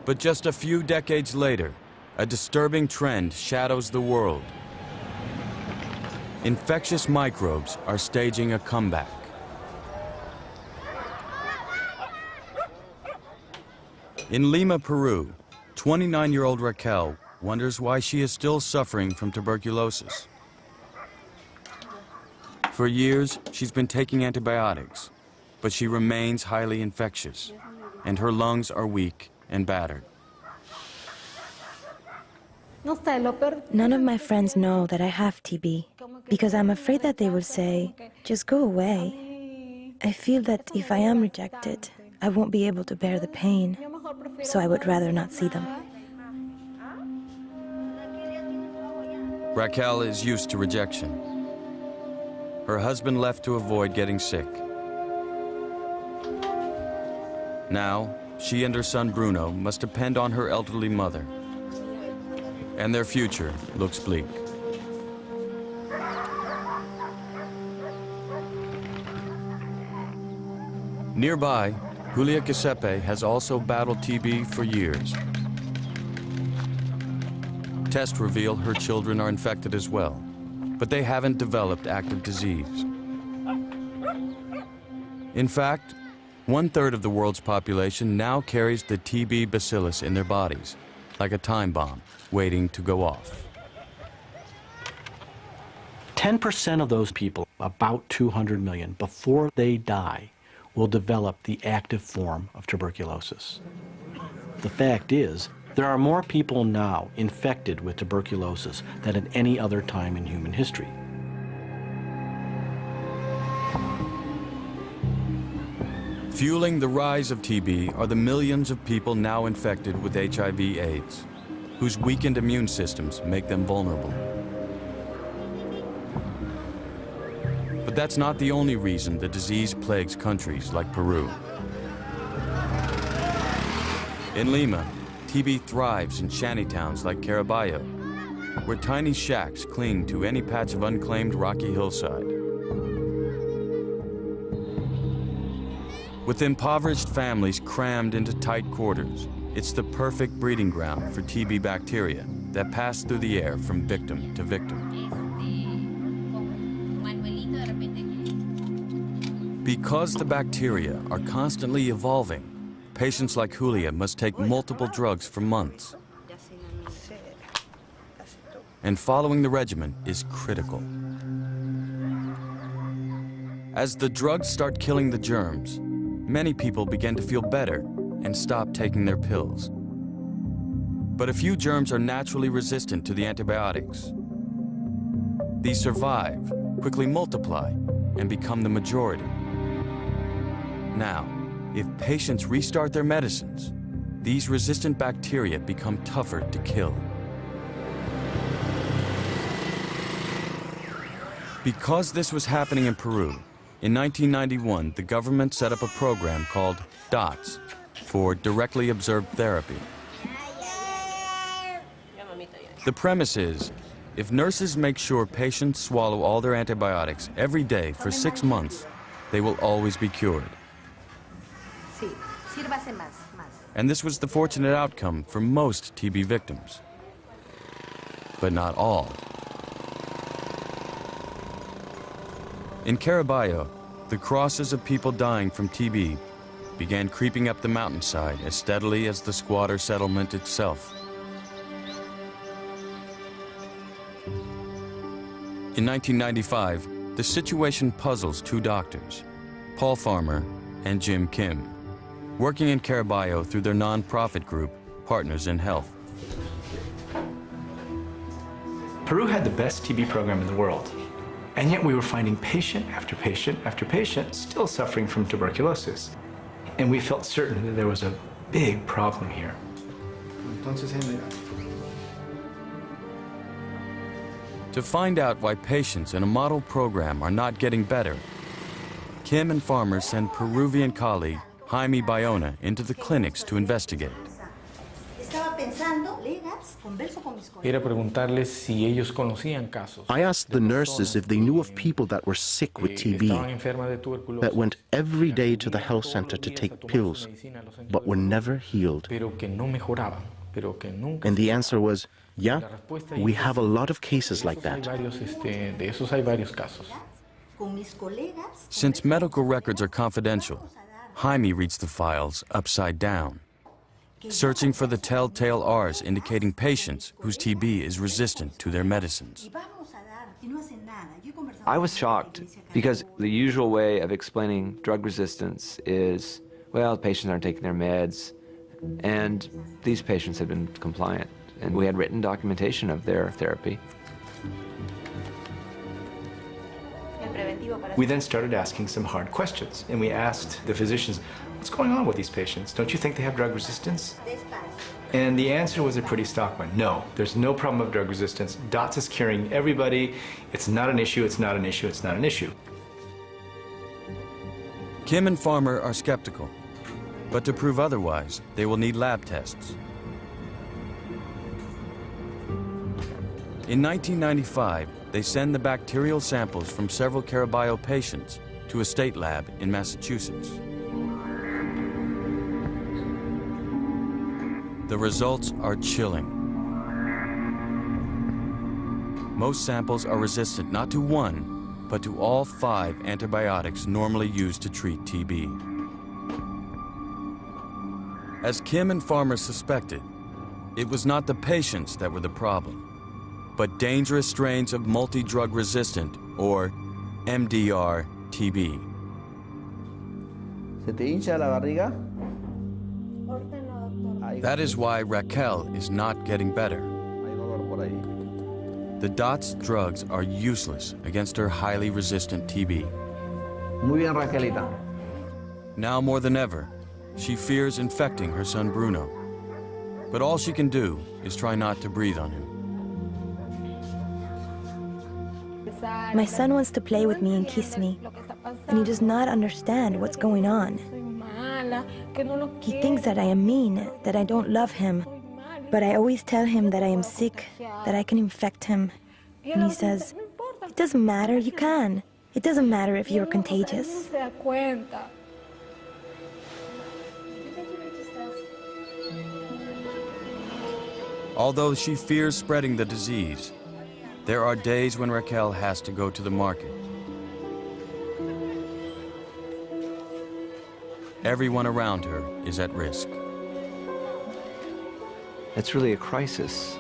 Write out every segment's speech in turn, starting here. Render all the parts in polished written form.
But just a few decades later, a disturbing trend shadows the world. Infectious microbes are staging a comeback. In Lima, Peru, 29-year-old Raquel wonders why she is still suffering from tuberculosis. For years, she's been taking antibiotics, but she remains highly infectious, and her lungs are weak and battered. None of my friends know that I have TB, because I'm afraid that they will say, just go away. I feel that if I am rejected, I won't be able to bear the pain, so I would rather not see them. Raquel is used to rejection. Her husband left to avoid getting sick. Now, she and her son Bruno must depend on her elderly mother. And their future looks bleak. Nearby, Julia Giuseppe has also battled TB for years. Tests reveal her children are infected as well, but they haven't developed active disease. In fact, 1/3 of the world's population now carries the TB bacillus in their bodies, like a time bomb waiting to go off. 10% of those people, about 200 million, before they die, will develop the active form of tuberculosis. The fact is, there are more people now infected with tuberculosis than at any other time in human history. Fueling the rise of TB are the millions of people now infected with HIV/AIDS, whose weakened immune systems make them vulnerable. But that's not the only reason the disease plagues countries like Peru. In Lima, TB thrives in shantytowns like Caraballo, where tiny shacks cling to any patch of unclaimed rocky hillside. With impoverished families crammed into tight quarters, it's the perfect breeding ground for TB bacteria that pass through the air from victim to victim. Because the bacteria are constantly evolving, patients like Julia must take multiple drugs for months. And following the regimen is critical. As the drugs start killing the germs, many people begin to feel better and stop taking their pills. But a few germs are naturally resistant to the antibiotics. These survive, quickly multiply, and become the majority. Now, if patients restart their medicines, these resistant bacteria become tougher to kill. Because this was happening in Peru, in 1991, the government set up a program called DOTS, for Directly Observed Therapy. The premise is, if nurses make sure patients swallow all their antibiotics every day for 6 months, they will always be cured. And this was the fortunate outcome for most TB victims. But not all. In Caraballo, the crosses of people dying from TB began creeping up the mountainside as steadily as the squatter settlement itself. In 1995, the situation puzzles two doctors, Paul Farmer and Jim Kim, working in Caraballo through their non-profit group, Partners in Health. Peru had the best TB program in the world, and yet we were finding patient after patient after patient still suffering from tuberculosis. And we felt certain that there was a big problem here. To find out why patients in a model program are not getting better, Kim and Farmer send Peruvian colleague Jaime Bayona into the clinics to investigate. era preguntarles si ellos conocían casos. I asked the nurses if they knew of people that were sick with TB, Estaban enfermas de tuberculosis, that went every day to the health center to take pills, but were never healed. pero que no mejoraban, pero que nunca. And the answer was, yeah, La respuesta we ahí have a lot of cases like hay that. varios, de esos hay varios casos. Since medical records are confidential, Jaime reads the files upside down, searching for the telltale R's indicating patients whose TB is resistant to their medicines. I was shocked because the usual way of explaining drug resistance is, well, patients aren't taking their meds, and these patients had been compliant, and we had written documentation of their therapy. We then started asking some hard questions, and we asked the physicians, what's going on with these patients? Don't you think they have drug resistance? And the answer was a pretty stock one. No, there's no problem of drug resistance. DOTS is curing everybody. It's not an issue, it's not an issue, it's not an issue. Kim and Farmer are skeptical, but to prove otherwise, they will need lab tests. In 1995, they send the bacterial samples from several Carabao patients to a state lab in Massachusetts. The results are chilling. Most samples are resistant not to one, but to all 5 antibiotics normally used to treat TB. As Kim and Farmer suspected, it was not the patients that were the problem, but dangerous strains of multi-drug resistant, or MDR TB. ¿Se te hincha la barriga? That is why Raquel is not getting better. Hay dolor por ahí. The DOTS drugs are useless against her highly resistant TB. Muy bien, Raquelita. Now more than ever, she fears infecting her son Bruno. But all she can do is try not to breathe on him. My son wants to play with me and kiss me, and he does not understand what's going on. He thinks that I am mean, that I don't love him. But I always tell him that I am sick, that I can infect him. And he says, it doesn't matter, you can. It doesn't matter if you're contagious. Although she fears spreading the disease, there are days when Raquel has to go to the market. Everyone around her is at risk. It's really a crisis.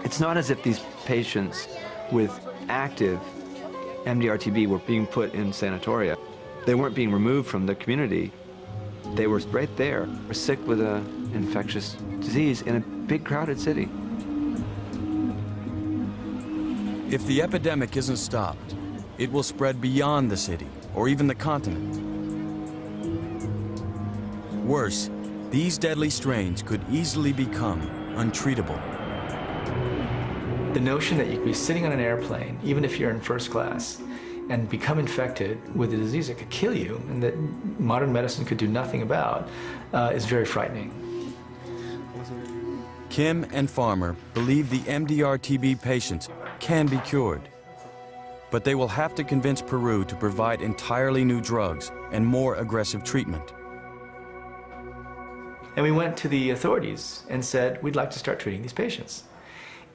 It's not as if these patients with active MDR-TB were being put in sanatoria. They weren't being removed from the community. They were right there, sick with an infectious disease in a big crowded city. If the epidemic isn't stopped, it will spread beyond the city or even the continent. Worse, these deadly strains could easily become untreatable. The notion that you could be sitting on an airplane, even if you're in first class, and become infected with a disease that could kill you and that modern medicine could do nothing about is very frightening. Kim and Farmer believe the MDR-TB patients can be cured, but they will have to convince Peru to provide entirely new drugs and more aggressive treatment. And we went to the authorities and said, we'd like to start treating these patients.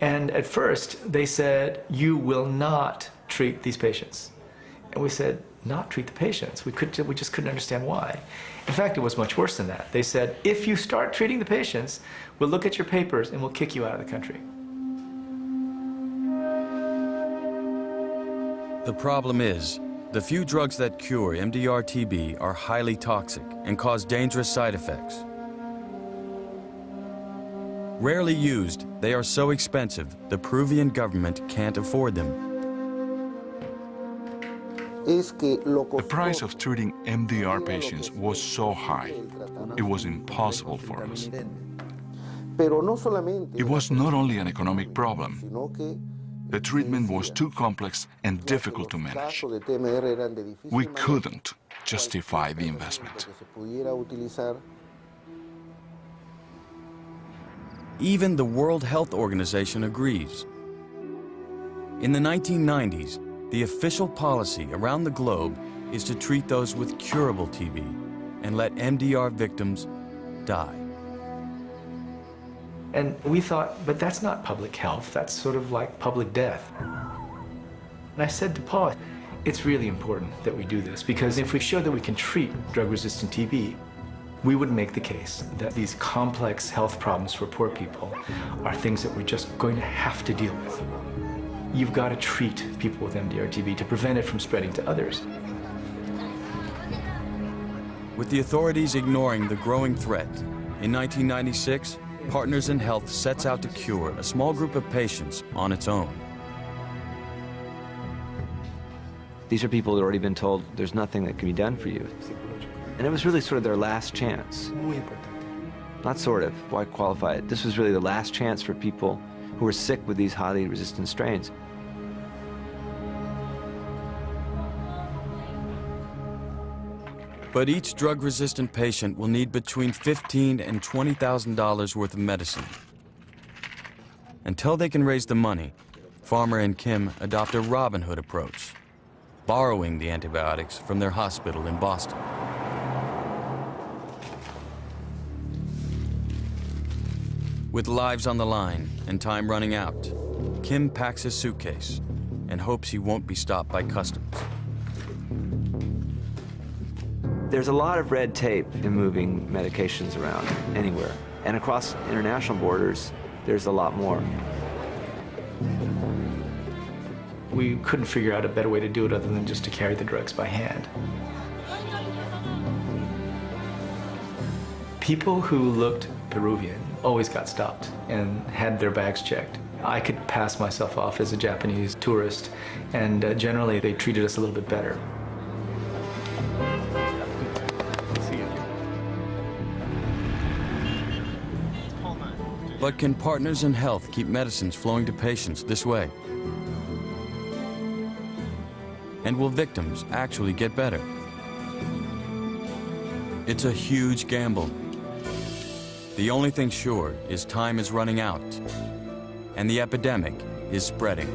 And at first, they said, you will not treat these patients. And we said, not treat the patients. We just couldn't understand why. In fact, it was much worse than that. They said, if you start treating the patients, we'll look at your papers and we'll kick you out of the country. The problem is, the few drugs that cure MDR-TB are highly toxic and cause dangerous side effects. Rarely used, they are so expensive, the Peruvian government can't afford them. The price of treating MDR patients was so high, it was impossible for us. It was not only an economic problem, the treatment was too complex and difficult to manage. We couldn't justify the investment. Even the World Health Organization agrees. In the 1990s, the official policy around the globe is to treat those with curable TB and let MDR victims die. And we thought, but that's not public health, that's sort of like public death. And I said to Paul, it's really important that we do this, because if we show that we can treat drug-resistant TB, we would make the case that these complex health problems for poor people are things that we're just going to have to deal with. You've got to treat people with MDR-TB to prevent it from spreading to others. With the authorities ignoring the growing threat, in 1996, Partners in Health sets out to cure a small group of patients on its own. These are people who have already been told there's nothing that can be done for you. And it was really sort of their last chance. Not sort of, why qualify it? This was really the last chance for people who were sick with these highly resistant strains. But each drug-resistant patient will need between $15,000 and $20,000 worth of medicine. Until they can raise the money, Farmer and Kim adopt a Robin Hood approach, borrowing the antibiotics from their hospital in Boston. With lives on the line and time running out, Kim packs his suitcase and hopes he won't be stopped by customs. There's a lot of red tape in moving medications around anywhere. And across international borders, there's a lot more. We couldn't figure out a better way to do it other than just to carry the drugs by hand. People who looked Peruvian always got stopped and had their bags checked. I could pass myself off as a Japanese tourist, and generally they treated us a little bit better. But can Partners in Health keep medicines flowing to patients this way? And will victims actually get better? It's a huge gamble. The only thing sure is time is running out, and the epidemic is spreading.